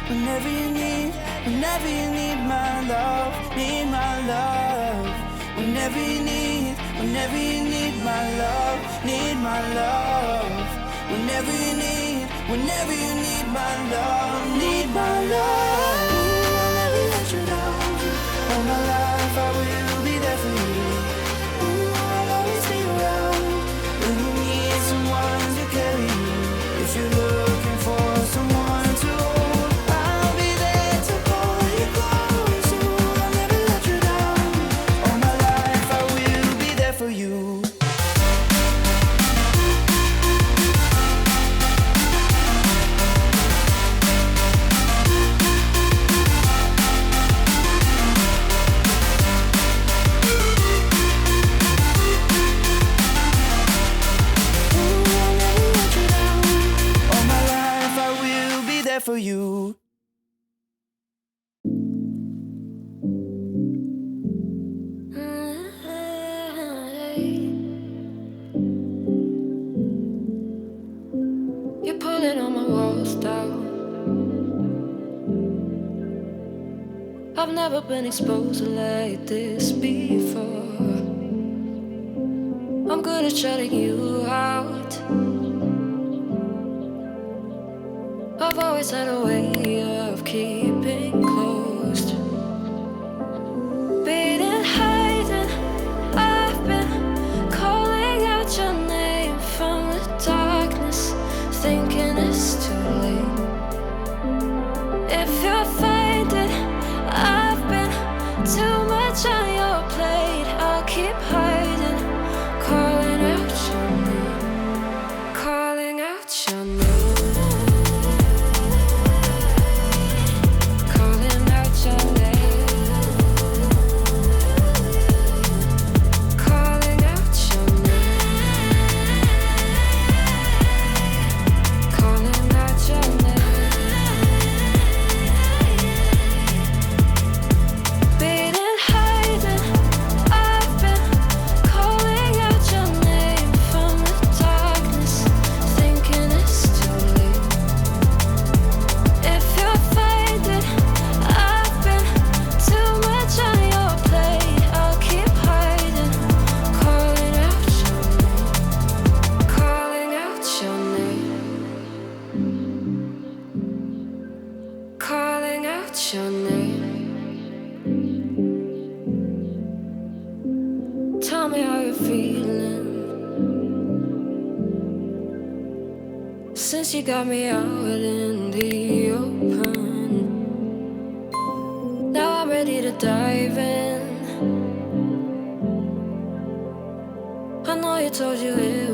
whenever you need, whenever you need my love, need my love. Whenever you need, whenever you need my love, need my love. Whenever you need, whenever you need my love, need my love. Ooh, I'll never let you down. All my life I will be there for you. Ooh, I'll always be around when you need someone to carry you. If you're looking for someone to hold, I'll be there to pull you close. Ooh, I'll never let you down. All my life I will be there for you. For you. You're pulling on my walls down. I've never been exposed like this before. I'm good at shutting you out. I've always had a way of keeping closed. Beating, hiding, I've been calling out your name from the darkness, thinking it's too late. If you're finding I've been too much on your plate, I'll keep hiding, calling out your name, calling out your name. Your name. Tell me how you're feeling since you got me out in the open. Now I'm ready to dive in. I know you told you it